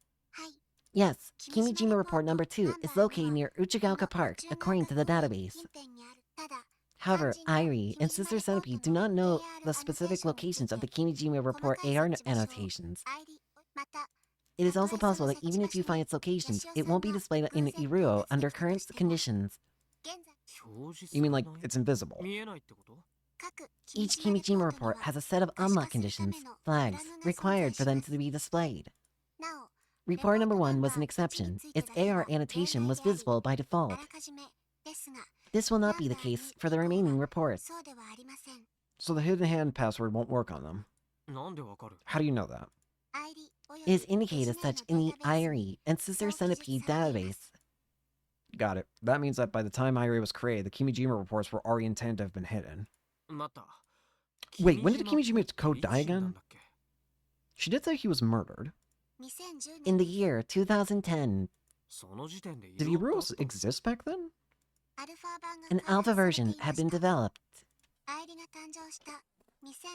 Yes, Kimijima report number 2 is located near Uchigaoka Park, according to the database. However, Irie and Scissor Centipede do not know the specific locations of the Kimijima report AR annotations. It is also possible that even if you find its locations, it won't be displayed in Iruo under current conditions. You mean like it's invisible? Each Kimijima report has a set of unlock conditions, flags, required for them to be displayed. Report number 1 was an exception. Its AR annotation was visible by default. This will not be the case for the remaining reports. So the hidden hand password won't work on them. How do you know that? It is indicated as such in the Irie and Scissor Centipede database. Got it. That means that by the time Irie was created, the Kimijima reports were already intended to have been hidden. Wait, when did Kimijima Co. die again? She did say he was murdered. In the year 2010. Did Iruo exist back then? An alpha version had been developed.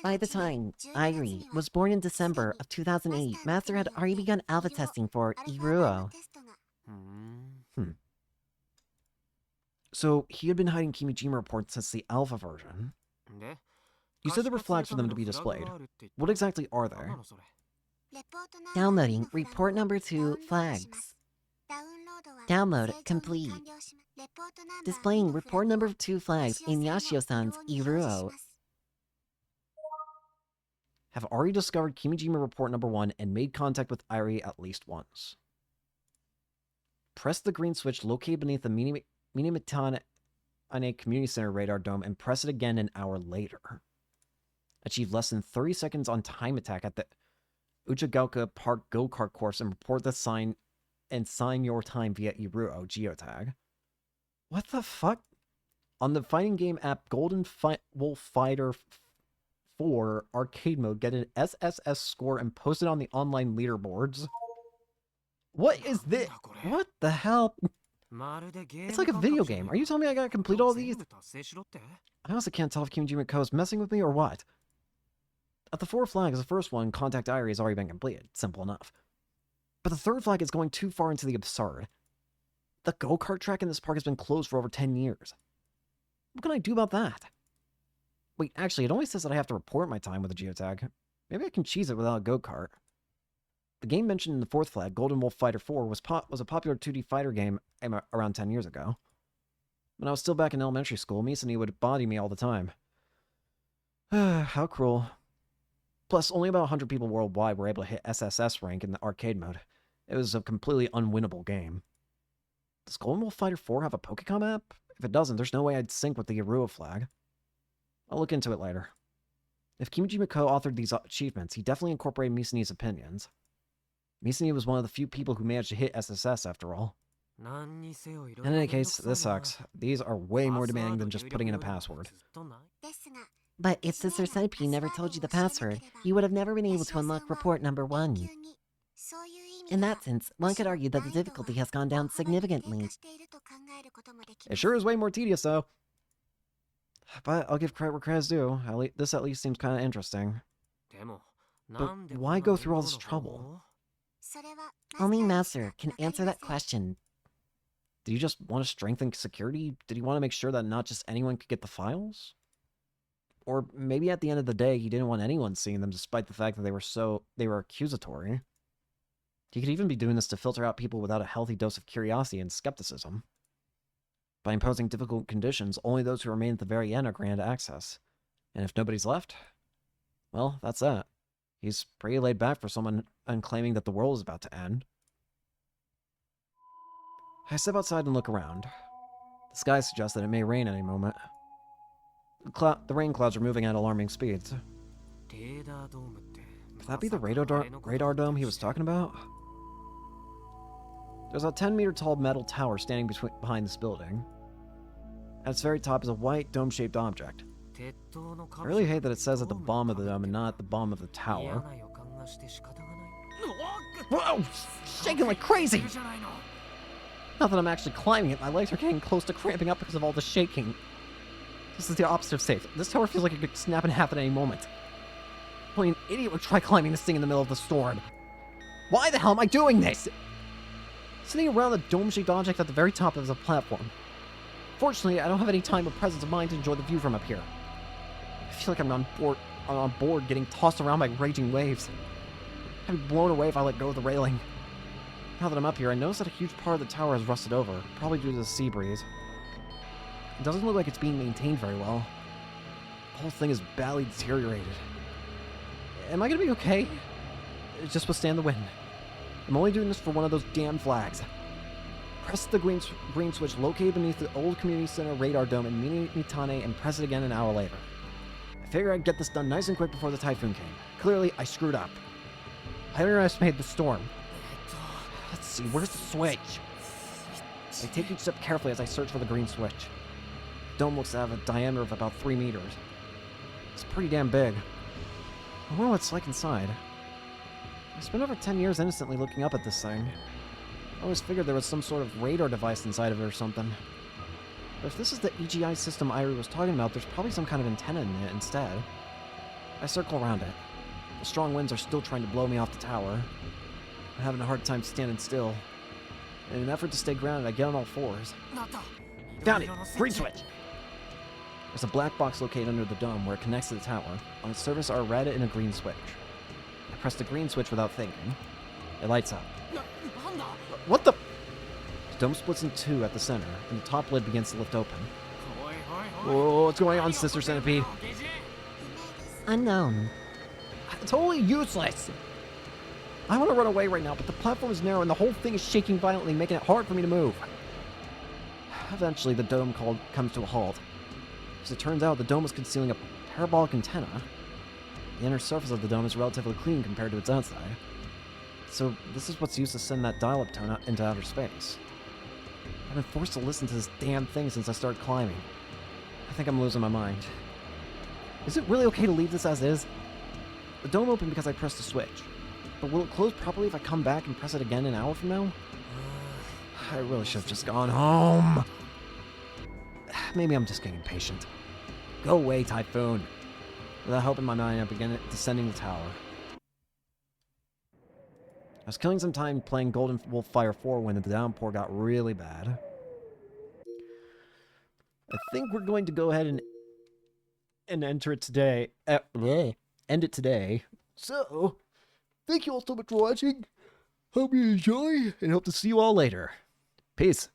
By the time Irie was born in December of 2008, Master had already begun alpha testing for Iruo. So he had been hiding Kimijima reports since the alpha version. You said there were flags for them to be displayed. What exactly are they? Downloading report number 2 flags. Download complete. Displaying report number 2 flags in Yashio-san's Iruo. Have already discovered Kimijima report number 1 and made contact with Irie at least once. Press the green switch located beneath the Minimitane Community Center radar dome and press it again an hour later. Achieve less than 30 seconds on time attack at the Uchigaoka Park go-kart course and report the sign your time via Iruo geotag. What the fuck? On the fighting game app Golden Wolf Fighter 4 arcade mode, get an SSS score and post it on the online leaderboards. What is this? What the hell? It's like a video game. Are you telling me I gotta complete all these? I honestly can't tell if Kimijima Co. is messing with me or what. At the 4 flags, the first one, Contact Irie, has already been completed. Simple enough. But the 3rd flag is going too far into the absurd. The go-kart track in this park has been closed for over 10 years. What can I do about that? Wait, actually, it only says that I have to report my time with a geotag. Maybe I can cheese it without a go-kart. The game mentioned in the 4th flag, Golden Wolf Fighter 4, was a popular 2D fighter game around 10 years ago. When I was still back in elementary school, Misani would body me all the time. How cruel. Plus, only about 100 people worldwide were able to hit SSS rank in the arcade mode. It was a completely unwinnable game. Does Golden Wolf Fighter 4 have a Pokecom app? If it doesn't, there's no way I'd sync with the Iruo flag. I'll look into it later. If Kimijima Co. authored these achievements, he definitely incorporated Misani's opinions. Misani was one of the few people who managed to hit SSS after all. In any case, this sucks. These are way more demanding than just putting in a password. But if Sister Centipede never told you the password, you would have never been able to unlock report number 1. In that sense, one could argue that the difficulty has gone down significantly. It sure is way more tedious, though. But I'll give credit where credit's due. This at least seems kind of interesting. But why go through all this trouble? Only Master can answer that question. Did he just want to strengthen security? Did he want to make sure that not just anyone could get the files? Or maybe at the end of the day, he didn't want anyone seeing them despite the fact that they were accusatory. He could even be doing this to filter out people without a healthy dose of curiosity and skepticism. By imposing difficult conditions, only those who remain at the very end are granted access. And if nobody's left, well, that's that. He's pretty laid back for someone claiming that the world is about to end. I step outside and look around. The sky suggests that it may rain any moment. The rain clouds are moving at alarming speeds. Could that be the radar dome he was talking about? There's a 10-meter tall metal tower standing behind this building. At its very top is a white, dome-shaped object. I really hate that it says at the bottom of the dome and not at the bottom of the tower. Whoa! Shaking like crazy! Not that I'm actually climbing it, my legs are getting close to cramping up because of all the shaking. This is the opposite of safe. This tower feels like it could snap in half at any moment. Only an idiot would try climbing this thing in the middle of the storm. Why the hell am I doing this? Sitting around the dome-shaped object at the very top of the platform. Fortunately, I don't have any time or presence of mind to enjoy the view from up here. I feel like I'm on board getting tossed around by raging waves. I'd be blown away if I let go of the railing. Now that I'm up here, I notice that a huge part of the tower has rusted over, probably due to the sea breeze. It doesn't look like it's being maintained very well. The whole thing is badly deteriorated. Am I gonna be okay? Just withstand the wind. I'm only doing this for one of those damn flags. Press the green switch located beneath the old community center radar dome in Mitane and press it again an hour later. I figured I'd get this done nice and quick before the typhoon came. Clearly, I screwed up. I underestimated the storm. Let's see, where's the switch? I take each step carefully as I search for the green switch. The dome looks to have a diameter of about 3 meters. It's pretty damn big. I wonder what it's like inside. I spent over 10 years innocently looking up at this thing. I always figured there was some sort of radar device inside of it or something. But if this is the EGI system Irie was talking about, there's probably some kind of antenna in it instead. I circle around it. The strong winds are still trying to blow me off the tower. I'm having a hard time standing still. In an effort to stay grounded, I get on all fours. Found it! Green switch! There's a black box located under the dome where it connects to the tower. On its surface are a red and a green switch. I press the green switch without thinking. It lights up. What the? The dome splits in two at the center, and the top lid begins to lift open. Whoa, what's going on, Sister Centipede? Unknown. Totally useless! I want to run away right now, but the platform is narrow and the whole thing is shaking violently, making it hard for me to move. Eventually, the dome comes to a halt. As it turns out, the dome is concealing a parabolic antenna. The inner surface of the dome is relatively clean compared to its outside. So, this is what's used to send that dial-up tone out into outer space. I've been forced to listen to this damn thing since I started climbing. I think I'm losing my mind. Is it really okay to leave this as is? The dome opened because I pressed the switch. But will it close properly if I come back and press it again an hour from now? I really should have just gone home. Maybe I'm just getting impatient. Go away, Typhoon. With that hope in my mind, I began descending the tower. I was killing some time playing Golden Wolf Fire 4 when the downpour got really bad. I think we're going to go ahead and enter it today. End it today. So, thank you all so much for watching. Hope you enjoy, and hope to see you all later. Peace.